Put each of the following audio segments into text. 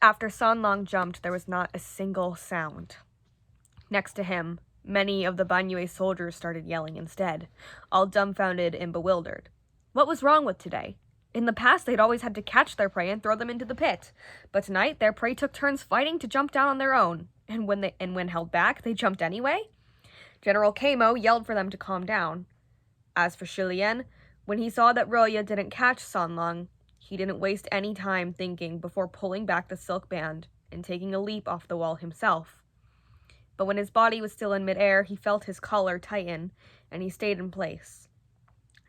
After San Long jumped, there was not a single sound. Next to him, many of the Banyue soldiers started yelling instead, all dumbfounded and bewildered. What was wrong with today? In the past, they'd always had to catch their prey and throw them into the pit, but tonight their prey took turns fighting to jump down on their own, and when held back, they jumped anyway? General Kamo yelled for them to calm down. As for Shilian, when he saw that Roya didn't catch San Long, he didn't waste any time thinking before pulling back the silk band and taking a leap off the wall himself. But when his body was still in midair, he felt his collar tighten, and he stayed in place.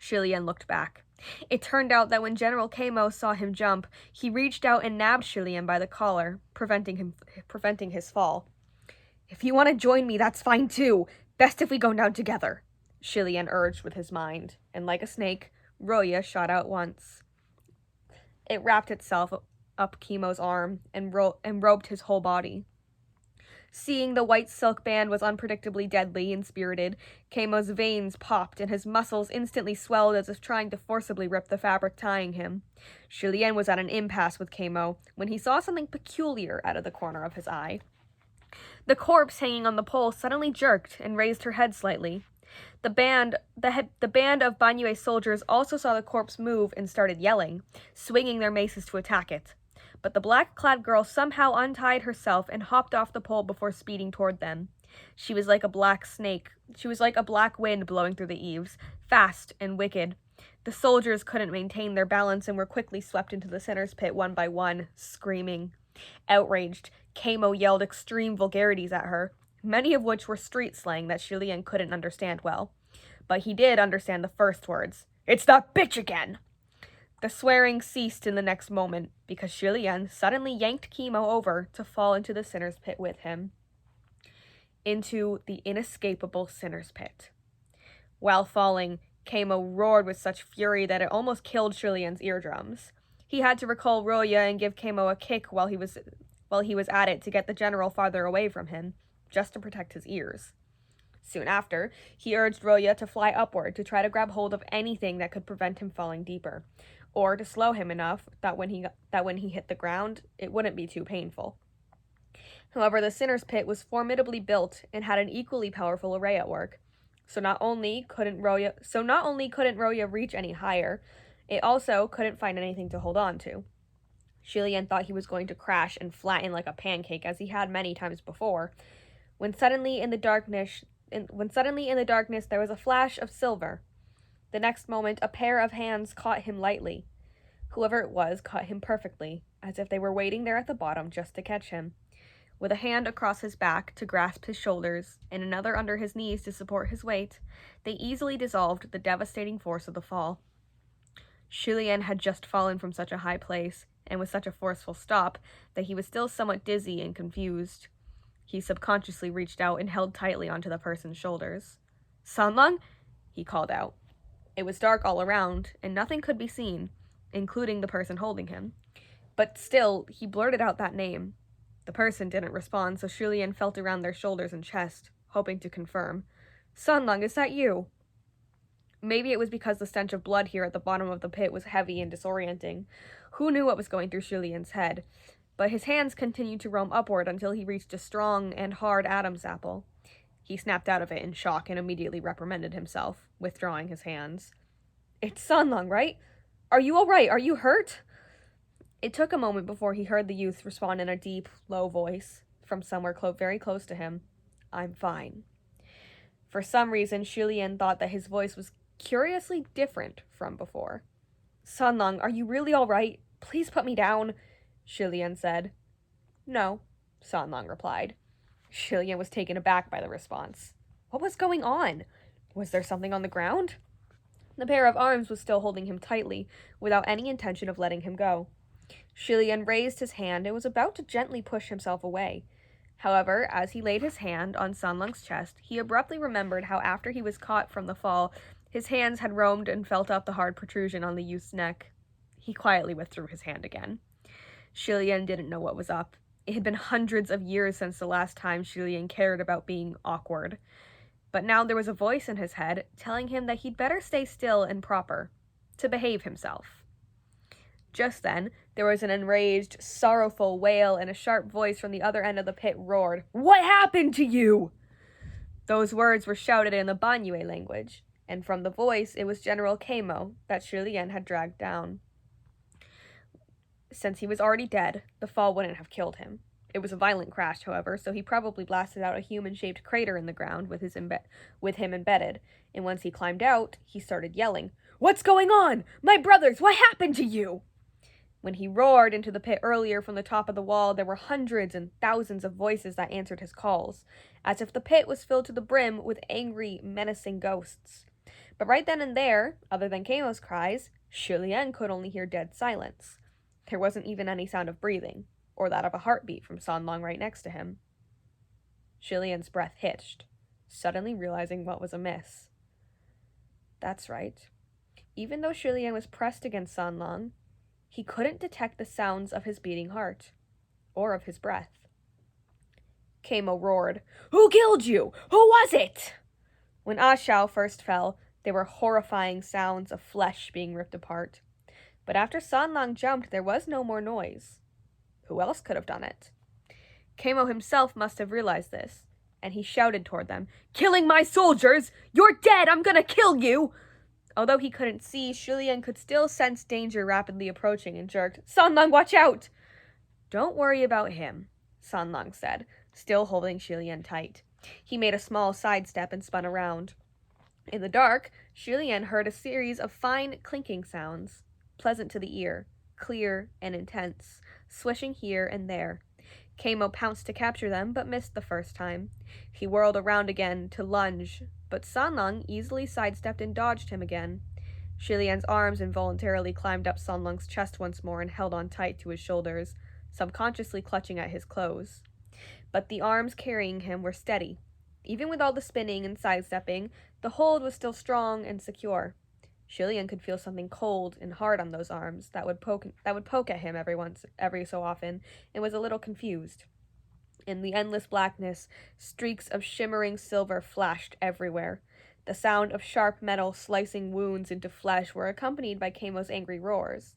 Shilian looked back. It turned out that when General Kamo saw him jump, he reached out and nabbed Shilian by the collar, preventing his fall. "If you want to join me, that's fine too. Best if we go down together," Shilian urged with his mind, and like a snake, Roya shot out once. It wrapped itself up Kamo's arm and robed his whole body. Seeing the white silk band was unpredictably deadly and spirited, Kamo's veins popped and his muscles instantly swelled as if trying to forcibly rip the fabric tying him. Shilian was at an impasse with Kamo when he saw something peculiar out of the corner of his eye. The corpse hanging on the pole suddenly jerked and raised her head slightly. The band of Banyue soldiers also saw the corpse move and started yelling, swinging their maces to attack it. But the black-clad girl somehow untied herself and hopped off the pole before speeding toward them. She was like a black snake. She was like a black wind blowing through the eaves, fast and wicked. The soldiers couldn't maintain their balance and were quickly swept into the sinner's pit one by one, screaming. Outraged, Kamo yelled extreme vulgarities at her, many of which were street slang that Shilian couldn't understand well. But he did understand the first words. "It's that bitch again!" The swearing ceased in the next moment, because Shilian suddenly yanked Kamo over to fall into the sinner's pit with him. Into the inescapable sinner's pit. While falling, Kamo roared with such fury that it almost killed Shilian's eardrums. He had to recall Roya and give Kamo a kick while he was at it to get the general farther away from him, just to protect his ears. Soon after, he urged Roya to fly upward to try to grab hold of anything that could prevent him falling deeper, or to slow him enough that when he hit the ground, it wouldn't be too painful. However, the sinner's pit was formidably built and had an equally powerful array at work. So not only couldn't Roya reach any higher, it also couldn't find anything to hold on to. Shilian thought he was going to crash and flatten like a pancake as he had many times before, when suddenly in the darkness there was a flash of silver. The next moment, a pair of hands caught him lightly. Whoever it was caught him perfectly, as if they were waiting there at the bottom just to catch him. With a hand across his back to grasp his shoulders, and another under his knees to support his weight, they easily dissolved the devastating force of the fall. Shilian had just fallen from such a high place, and with such a forceful stop, that he was still somewhat dizzy and confused. He subconsciously reached out and held tightly onto the person's shoulders. "San Long?" he called out. It was dark all around, and nothing could be seen, including the person holding him. But still, he blurted out that name. The person didn't respond, so Shilian felt around their shoulders and chest, hoping to confirm. "San Long, is that you?" Maybe it was because the stench of blood here at the bottom of the pit was heavy and disorienting. Who knew what was going through Shilian's head? But his hands continued to roam upward until he reached a strong and hard Adam's apple. He snapped out of it in shock and immediately reprimanded himself, withdrawing his hands. "It's San Long, right? Are you all right? Are you hurt?" It took a moment before he heard the youth respond in a deep, low voice from somewhere very close to him. "I'm fine." For some reason, Shilian thought that his voice was curiously different from before. "San Long, are you really all right? Please put me down," Shilian said. "No," San Long replied. Shilian was taken aback by the response. What was going on? Was there something on the ground? The pair of arms was still holding him tightly, without any intention of letting him go. Shilian raised his hand and was about to gently push himself away. However, as he laid his hand on San Lung's chest, he abruptly remembered how after he was caught from the fall, his hands had roamed and felt out the hard protrusion on the youth's neck. He quietly withdrew his hand again. Shilian didn't know what was up. It had been hundreds of years since the last time Shilian cared about being awkward. But now there was a voice in his head telling him that he'd better stay still and proper, to behave himself. Just then, there was an enraged, sorrowful wail, and a sharp voice from the other end of the pit roared, "What happened to you?" Those words were shouted in the Banyue language, and from the voice it was General Kamo that Shulien had dragged down. Since he was already dead, the fall wouldn't have killed him. It was a violent crash, however, so he probably blasted out a human-shaped crater in the ground with him embedded, and once he climbed out, he started yelling, "What's going on? My brothers, what happened to you?" When he roared into the pit earlier from the top of the wall, there were hundreds and thousands of voices that answered his calls, as if the pit was filled to the brim with angry, menacing ghosts. But right then and there, other than Kamo's cries, Shulien could only hear dead silence. There wasn't even any sound of breathing, or that of a heartbeat from Sanlong right next to him. Shulien's breath hitched, suddenly realizing what was amiss. That's right. Even though Shulien was pressed against Sanlong, he couldn't detect the sounds of his beating heart, or of his breath. Kamo roared, "Who killed you? Who was it?" When Ah Shao first fell, there were horrifying sounds of flesh being ripped apart. But after Sanlong jumped, there was no more noise. Who else could have done it? Kamo himself must have realized this, and he shouted toward them, "Killing my soldiers! You're dead! I'm gonna kill you!" Although he couldn't see, Shulien could still sense danger rapidly approaching and jerked, "Sanlong, watch out!" "Don't worry about him," Sanlong said, still holding Shulien tight. He made a small sidestep and spun around. In the dark, Shulien heard a series of fine clinking sounds, pleasant to the ear, clear and intense, swishing here and there. Kamo pounced to capture them, but missed the first time. He whirled around again to lunge, but Sanlong easily sidestepped and dodged him again. Shulien's arms involuntarily climbed up Sanlong's chest once more and held on tight to his shoulders, subconsciously clutching at his clothes. But the arms carrying him were steady. Even with all the spinning and sidestepping, the hold was still strong and secure. Shulien could feel something cold and hard on those arms that would poke at him every so often, and was a little confused. In the endless blackness, streaks of shimmering silver flashed everywhere. The sound of sharp metal slicing wounds into flesh were accompanied by Kamo's angry roars.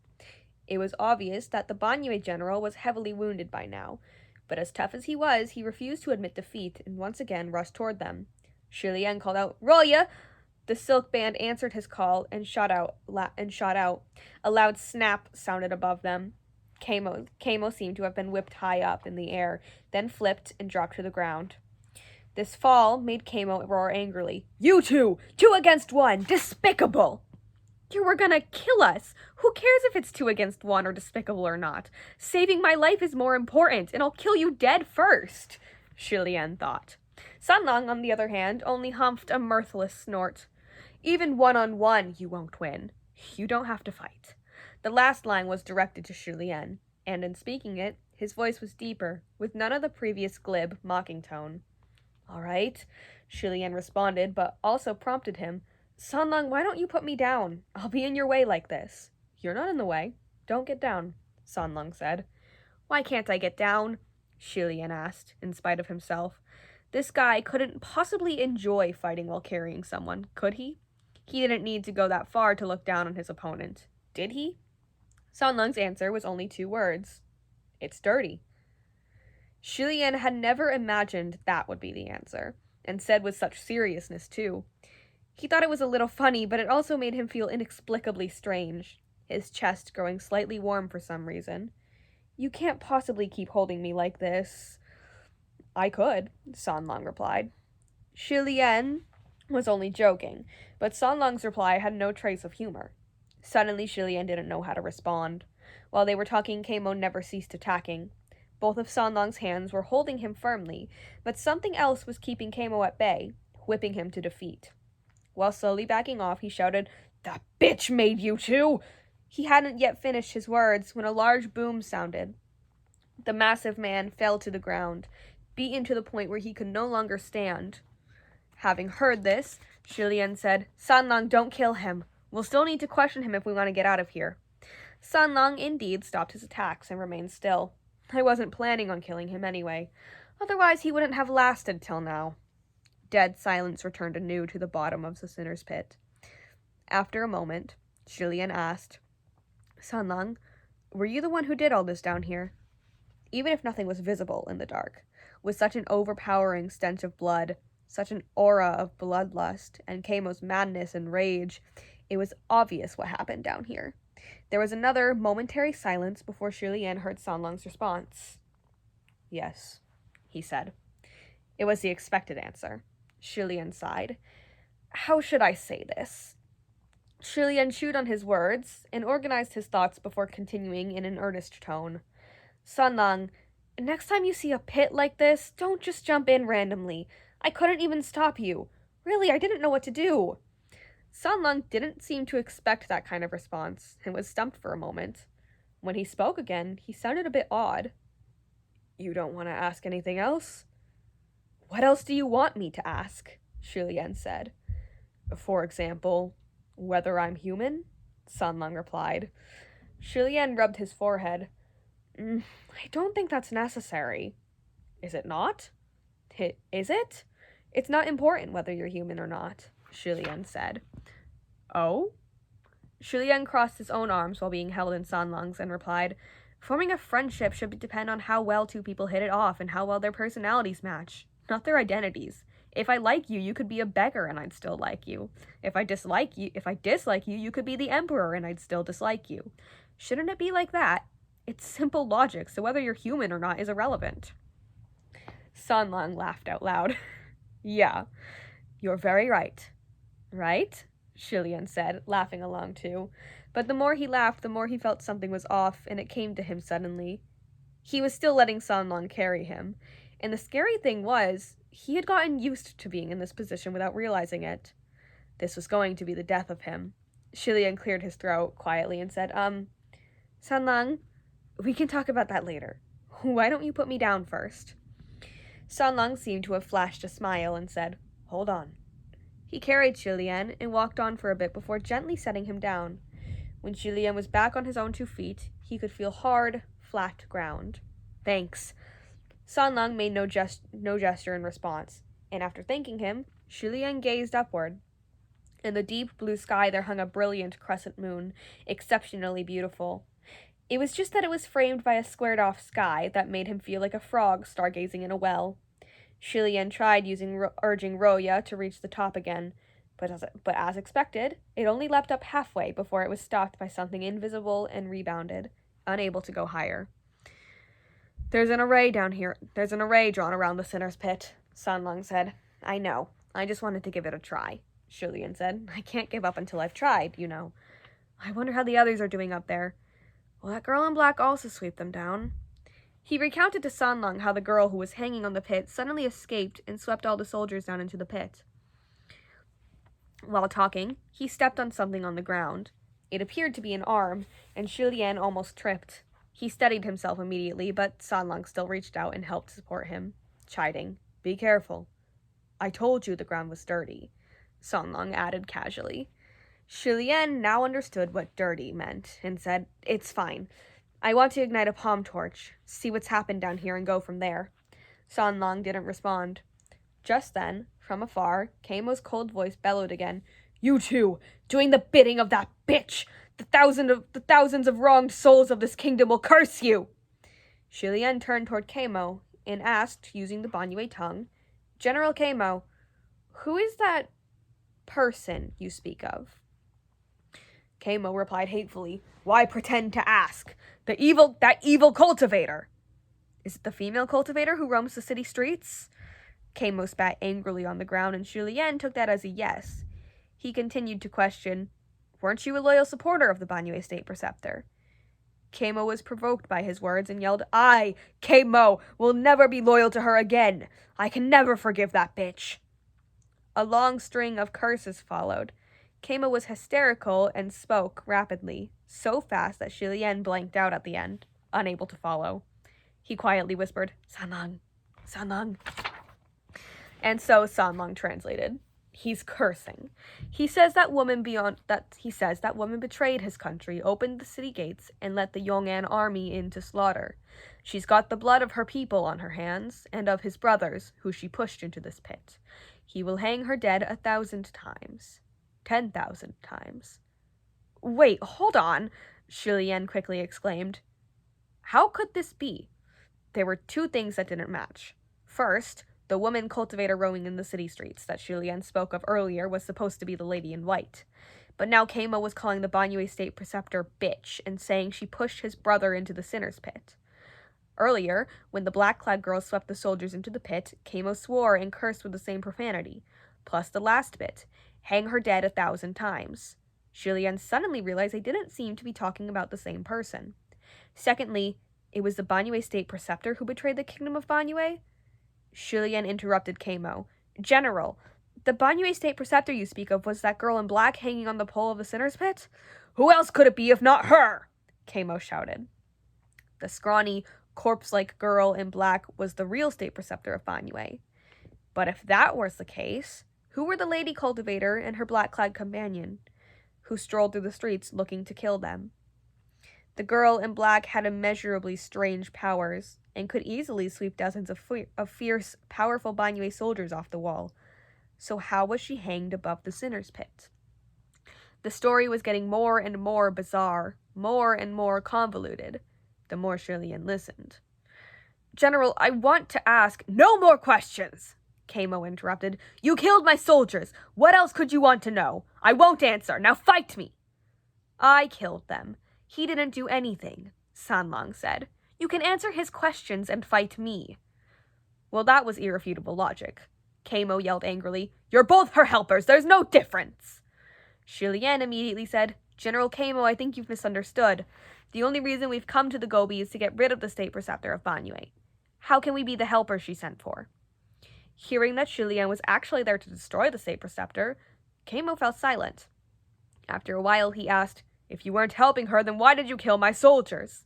It was obvious that the Banyue general was heavily wounded by now, but as tough as he was, he refused to admit defeat and once again rushed toward them. Shulien called out, "Roya!" The silk band answered his call and shot out. A loud snap sounded above them. Kamo seemed to have been whipped high up in the air, then flipped and dropped to the ground. This fall made Kamo roar angrily. "You two! 2 against 1! Despicable!" "You were gonna kill us! Who cares if it's 2 against 1 or despicable or not? Saving my life is more important, and I'll kill you dead first," Shulien thought. Sanlong, on the other hand, only humphed a mirthless snort. "Even 1-on-1, you won't win. You don't have to fight." The last line was directed to Shulien, and in speaking it, his voice was deeper, with none of the previous glib, mocking tone. "All right," Shulien responded, but also prompted him, "Sanlong, why don't you put me down? I'll be in your way like this." "You're not in the way. Don't get down," Sanlong said. "Why can't I get down?" Shulien asked, in spite of himself. This guy couldn't possibly enjoy fighting while carrying someone, could he? He didn't need to go that far to look down on his opponent, did he? Sanlong's answer was only 2 words. "It's dirty." Shulien had never imagined that would be the answer, and said with such seriousness, too. He thought it was a little funny, but it also made him feel inexplicably strange, his chest growing slightly warm for some reason. "You can't possibly keep holding me like this." "I could," Sanlong replied. Shulien was only joking, but Sanlong's reply had no trace of humor. Suddenly, Shulien didn't know how to respond. While they were talking, Kamo never ceased attacking. Both of Sanlong's hands were holding him firmly, but something else was keeping Kamo at bay, whipping him to defeat. While slowly backing off, he shouted, "The bitch made you two!" He hadn't yet finished his words when a large boom sounded. The massive man fell to the ground, beaten to the point where he could no longer stand. Having heard this, Shulien said, "Sanlong, don't kill him. We'll still need to question him if we want to get out of here." Sanlong indeed stopped his attacks and remained still. "I wasn't planning on killing him anyway. Otherwise he wouldn't have lasted till now." Dead silence returned anew to the bottom of the sinner's pit. After a moment, Shulien asked, "Sanlong, Were you the one who did all this down here? Even if nothing was visible in the dark, with such an overpowering stench of blood, such an aura of bloodlust, and Kamo's madness and rage, it was obvious what happened down here. There was another momentary silence before Shilian heard Sanlang's response. Yes, he said. It was the expected answer. Shilian sighed. How should I say this? Shilian chewed on his words and organized his thoughts before continuing in an earnest tone. Sanlang, next time you see a pit like this, don't just jump in randomly. I couldn't even stop you. Really, I didn't know what to do. Sanlang didn't seem to expect that kind of response and was stumped for a moment. When he spoke again, he sounded a bit odd. You don't want to ask anything else? What else do you want me to ask? Shilian said. For example, whether I'm human? Sanlang replied. Shilian rubbed his forehead. I don't think that's necessary. Is it not? Is it? It's not important whether you're human or not, Shilian said. Oh? Shilian crossed his own arms while being held in Sanlang's and replied, Forming a friendship should depend on how well two people hit it off and how well their personalities match, not their identities. If I like you, you could be a beggar and I'd still like you. If I dislike you, you could be the emperor and I'd still dislike you. Shouldn't it be like that? It's simple logic, so whether you're human or not is irrelevant. Sanlang laughed out loud. Yeah, you're very right. Right? Shilian said, laughing along too. But the more he laughed, the more he felt something was off, and it came to him suddenly. He was still letting Sanlang carry him, and the scary thing was, he had gotten used to being in this position without realizing it. This was going to be the death of him. Shilian cleared his throat quietly and said, Sanlang, we can talk about that later. Why don't you put me down first? Sanlang seemed to have flashed a smile and said, Hold on. He carried Shilian and walked on for a bit before gently setting him down. When Shilian was back on his own 2 feet, he could feel hard, flat ground. Thanks. Sanlang made no gesture in response, and after thanking him, Shilian gazed upward. In the deep blue sky there hung a brilliant crescent moon, exceptionally beautiful. It was just that it was framed by a squared-off sky that made him feel like a frog stargazing in a well. Shilian tried urging Roya to reach the top again, but as expected, it only leapt up halfway before it was stopped by something invisible and rebounded, unable to go higher. There's an array down here. There's an array drawn around the sinner's pit, Sanlang said. I know. I just wanted to give it a try, Shilian said. I can't give up until I've tried, you know. I wonder how the others are doing up there. Will that girl in black also sweep them down? He recounted to Sanlang how the girl who was hanging on the pit suddenly escaped and swept all the soldiers down into the pit. While talking, he stepped on something on the ground. It appeared to be an arm, and Shilian almost tripped. He steadied himself immediately, but Sanlang still reached out and helped support him, chiding, Be careful. I told you the ground was dirty, Sanlang added casually. Shilian now understood what dirty meant and said, It's fine. I want to ignite a palm torch, see what's happened down here and go from there. Sanlang didn't respond. Just then, from afar, Kamo's cold voice bellowed again, You two, doing the bidding of that bitch! The thousands of wronged souls of this kingdom will curse you! Shilian turned toward Kamo and asked, using the Banyue tongue, General Kamo, who is that person you speak of? Kamo replied hatefully, Why pretend to ask? That evil cultivator! Is it the female cultivator who roams the city streets? Kamo spat angrily on the ground, and Shilian took that as a yes. He continued to question, Weren't you a loyal supporter of the Banyue State Preceptor? Kamo was provoked by his words and yelled, I, Kamo, will never be loyal to her again. I can never forgive that bitch. A long string of curses followed. Kamo was hysterical and spoke rapidly, so fast that Shilian blanked out at the end, unable to follow. He quietly whispered, Sanlang, Sanlang. And so Sanlang translated. He's cursing. He says that woman betrayed his country, opened the city gates, and let the Yong'an army in to slaughter. She's got the blood of her people on her hands, and of his brothers, who she pushed into this pit. He will hang her dead 1,000 times. 10,000 times. Wait, hold on. Julien quickly exclaimed. How could this be? There were two things that didn't match. First, the woman cultivator roaming in the city streets that Julien spoke of earlier was supposed to be the lady in white. But now Kamo was calling the Banyue State preceptor bitch and saying she pushed his brother into the sinner's pit. Earlier, when the black-clad girl swept the soldiers into the pit, Kamo swore and cursed with the same profanity. Plus the last bit, hang her dead 1,000 times. Julien suddenly realized they didn't seem to be talking about the same person. Secondly, it was the Banyue State preceptor who betrayed the kingdom of Banyue? Julien interrupted Kamo. General, the Banyue State preceptor you speak of was that girl in black hanging on the pole of the sinner's pit? Who else could it be if not her? Kamo shouted. The scrawny, corpse-like girl in black was the real state preceptor of Banyue. But if that was the case, who were the lady cultivator and her black-clad companion, who strolled through the streets looking to kill them? The girl in black had immeasurably strange powers and could easily sweep dozens of fierce, powerful Banyue soldiers off the wall. So how was she hanged above the sinner's pit? The story was getting more and more bizarre, more and more convoluted, the more Julien listened. General, I want to ask— No more questions! Kamo interrupted. You killed my soldiers. What else could you want to know? I won't answer. Now fight me. I killed them. He didn't do anything, Sanlang said. You can answer his questions and fight me. Well, that was irrefutable logic. Kamo yelled angrily. You're both her helpers. There's no difference. Julien immediately said, General Kamo, I think you've misunderstood. The only reason we've come to the Gobi is to get rid of the state preceptor of Banyue. How can we be the helper she sent for? Hearing that Julien was actually there to destroy the state preceptor, Kamo fell silent. After a while, he asked, If you weren't helping her, then why did you kill my soldiers?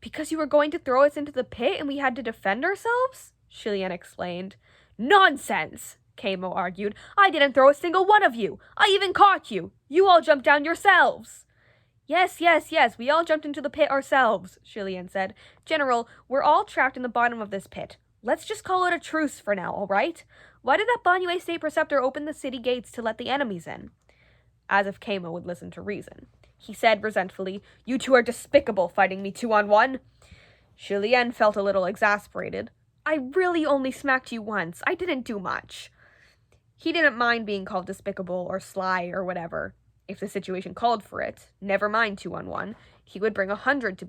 Because you were going to throw us into the pit and we had to defend ourselves? Julien explained. Nonsense, Kamo argued. I didn't throw a single one of you. I even caught you. You all jumped down yourselves. Yes, we all jumped into the pit ourselves, Julien said. General, we're all trapped in the bottom of this pit. Let's just call it a truce for now, all right? Why did that Banyue State preceptor open the city gates to let the enemies in? As if Kamo would listen to reason. He said resentfully, You two are despicable, fighting me 2-on-1. Julien felt a little exasperated. I really only smacked you once. I didn't do much. He didn't mind being called despicable or sly or whatever. If the situation called for it, never mind 2-on-1, he would bring 100 to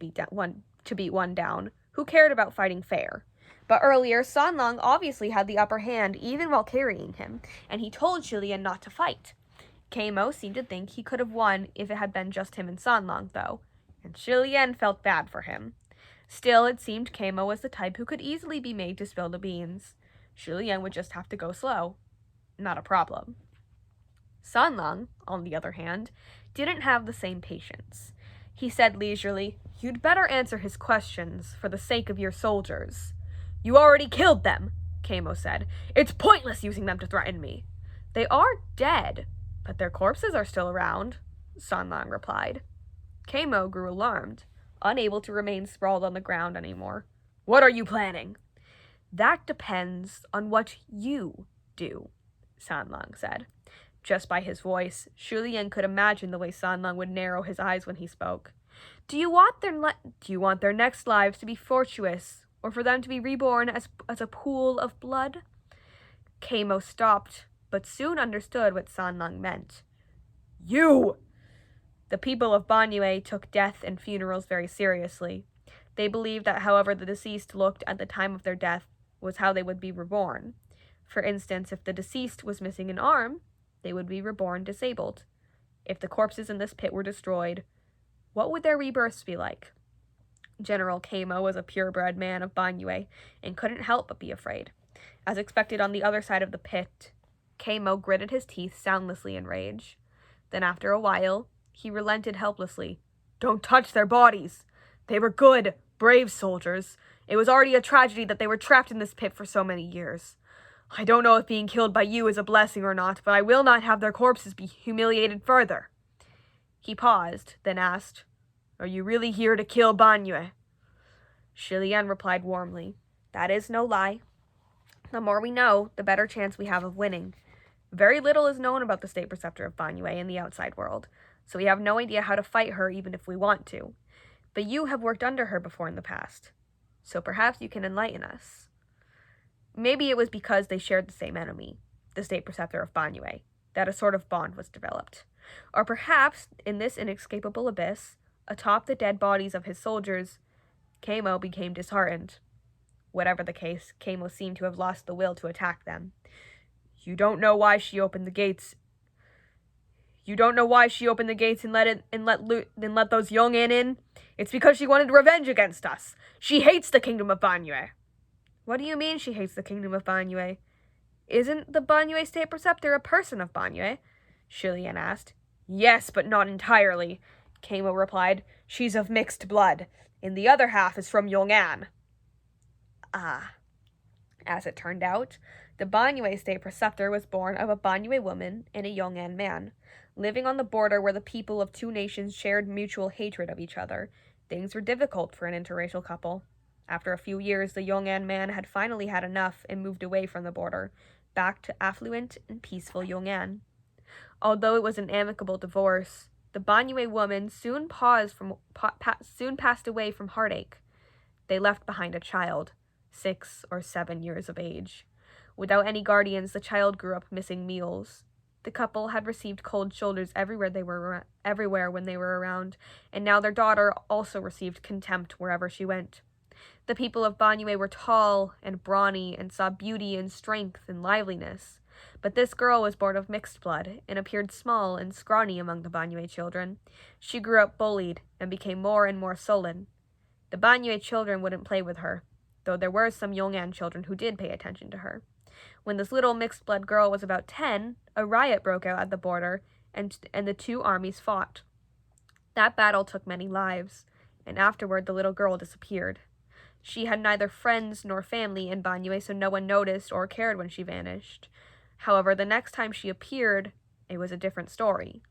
beat one down. Who cared about fighting fair? But earlier, Sanlang obviously had the upper hand even while carrying him, and he told Julien not to fight. Kamo seemed to think he could have won if it had been just him and Sanlang, though, and Julien felt bad for him. Still, it seemed Kamo was the type who could easily be made to spill the beans. Julien would just have to go slow. Not a problem. Sanlang, on the other hand, didn't have the same patience. He said leisurely, You'd better answer his questions for the sake of your soldiers. You already killed them, Kamo said. It's pointless using them to threaten me. They are dead, but their corpses are still around, Sanlang replied. Kamo grew alarmed, unable to remain sprawled on the ground anymore. What are you planning? That depends on what you do, Sanlang said. Just by his voice, Julien could imagine the way Sanlang would narrow his eyes when he spoke. Do you want their next lives to be fortuitous, or for them to be reborn as a pool of blood? Kamo stopped, but soon understood what Sanlang meant. You! The people of Banyue took death and funerals very seriously. They believed that however the deceased looked at the time of their death was how they would be reborn. For instance, if the deceased was missing an arm, they would be reborn disabled. If the corpses in this pit were destroyed, what would their rebirths be like? General Kamo was a purebred man of Banyue and couldn't help but be afraid. As expected on the other side of the pit, Kamo gritted his teeth soundlessly in rage. Then after a while, he relented helplessly. Don't touch their bodies. They were good, brave soldiers. It was already a tragedy that they were trapped in this pit for so many years. I don't know if being killed by you is a blessing or not, but I will not have their corpses be humiliated further. He paused, then asked, Are you really here to kill Banyue? Julien replied warmly, That is no lie. The more we know, the better chance we have of winning. Very little is known about the state preceptor of Banyue in the outside world. so we have no idea how to fight her even if we want to. But you have worked under her before in the past, so perhaps you can enlighten us." Maybe it was because they shared the same enemy, the state preceptor of Banyue, that a sort of bond was developed. Or perhaps, in this inescapable abyss, atop the dead bodies of his soldiers, Kamo became disheartened. Whatever the case, Kamo seemed to have lost the will to attack them. "You don't know why she opened the gates. You don't know why she opened the gates and let those Yong'an in? It's because she wanted revenge against us. She hates the kingdom of Banyue." "What do you mean she hates the kingdom of Banyue? Isn't the Banyue state preceptor a person of Banyue?" Shilian asked. "Yes, but not entirely," Kamo replied. "She's of mixed blood, and the other half is from Yong'an." Ah. As it turned out, the Banyue state preceptor was born of a Banyue woman and a Yong'an man. Living on the border where the people of two nations shared mutual hatred of each other, things were difficult for an interracial couple. After a few years, the Yong'an man had finally had enough and moved away from the border, back to affluent and peaceful Yong'an. Although it was an amicable divorce, the Banyue woman soon passed away from heartache. They left behind a child, 6 or 7 years of age. Without any guardians, the child grew up missing meals. The couple had received cold shoulders everywhere when they were around, and now their daughter also received contempt wherever she went. The people of Banyue were tall and brawny and saw beauty and strength and liveliness. But this girl was born of mixed blood and appeared small and scrawny among the Banyue children. She grew up bullied and became more and more sullen. The Banyue children wouldn't play with her, though there were some Yong'an children who did pay attention to her. When this little mixed blood girl was about 10, a riot broke out at the border, and the two armies fought. That battle took many lives, and afterward the little girl disappeared. She had neither friends nor family in Banyue, so no one noticed or cared when she vanished. However, the next time she appeared, it was a different story.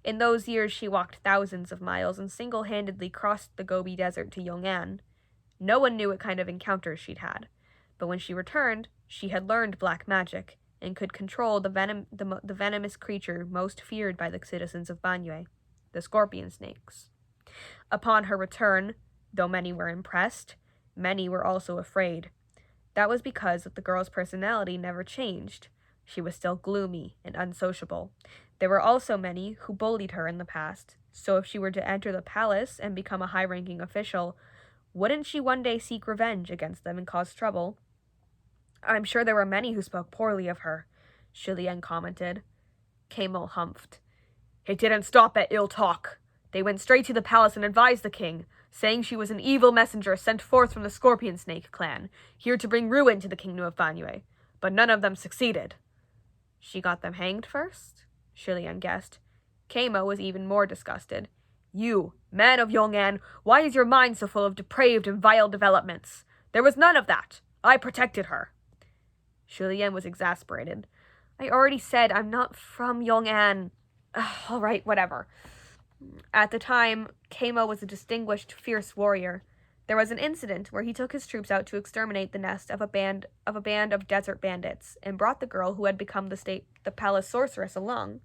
In those years, she walked thousands of miles and single-handedly crossed the Gobi Desert to Yong'an. No one knew what kind of encounters she'd had, but when she returned, she had learned black magic and could control the venomous creature most feared by the citizens of Banyue, the scorpion snakes. Upon her return, though many were impressed, many were also afraid. That was because the girl's personality never changed. She was still gloomy and unsociable. There were also many who bullied her in the past, so if she were to enter the palace and become a high-ranking official, wouldn't she one day seek revenge against them and cause trouble? "I'm sure there were many who spoke poorly of her," Shilian commented. Kamo humphed. "It didn't stop at ill talk. They went straight to the palace and advised the king, saying she was an evil messenger sent forth from the Scorpion Snake clan, here to bring ruin to the kingdom of Banyue, but none of them succeeded." "She got them hanged first?" Shilian guessed. Kamo was even more disgusted. "You, man of Yong'an, why is your mind so full of depraved and vile developments? There was none of that. I protected her." Shilian was exasperated. "I already said I'm not from Yong'an." "All right, whatever." At the time, Kamo was a distinguished, fierce warrior. There was an incident where he took his troops out to exterminate the nest of a band of desert bandits and brought the girl who had become the palace sorceress along.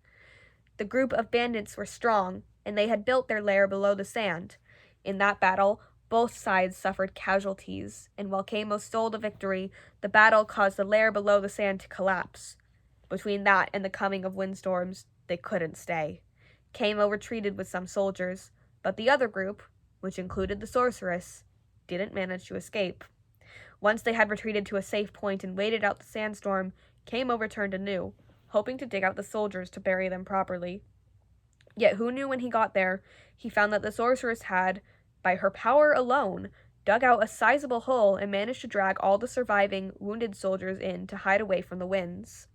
The group of bandits were strong, and they had built their lair below the sand. In that battle, both sides suffered casualties, and while Kamo stole the victory, the battle caused the lair below the sand to collapse. Between that and the coming of windstorms, they couldn't stay. Kamo retreated with some soldiers, but the other group, which included the sorceress, didn't manage to escape. Once they had retreated to a safe point and waited out the sandstorm, Kamo returned anew, hoping to dig out the soldiers to bury them properly. Yet who knew when he got there, he found that the sorceress had, by her power alone, dug out a sizable hole and managed to drag all the surviving wounded soldiers in to hide away from the winds.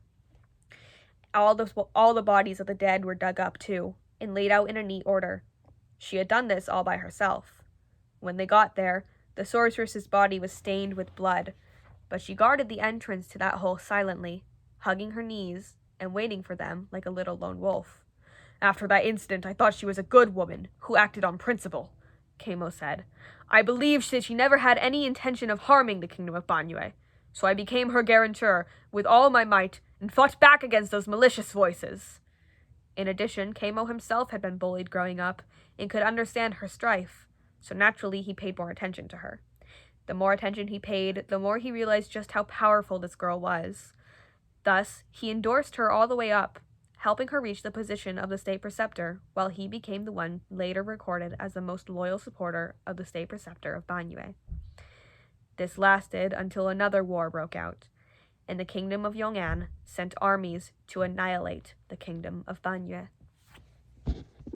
All the bodies of the dead were dug up too, and laid out in a neat order. She had done this all by herself. When they got there, the sorceress's body was stained with blood, but she guarded the entrance to that hole silently, hugging her knees and waiting for them like a little lone wolf. "After that incident, I thought she was a good woman who acted on principle," Kamo said. "I believed that she never had any intention of harming the kingdom of Banyue, so I became her guarantor with all my might and fought back against those malicious voices." In addition, Kamo himself had been bullied growing up and could understand her strife, so naturally he paid more attention to her. The more attention he paid, the more he realized just how powerful this girl was. Thus, he endorsed her all the way up, helping her reach the position of the state preceptor, while he became the one later recorded as the most loyal supporter of the state preceptor of Banyue. This lasted until another war broke out, and the kingdom of Yong'an sent armies to annihilate the kingdom of Banyue.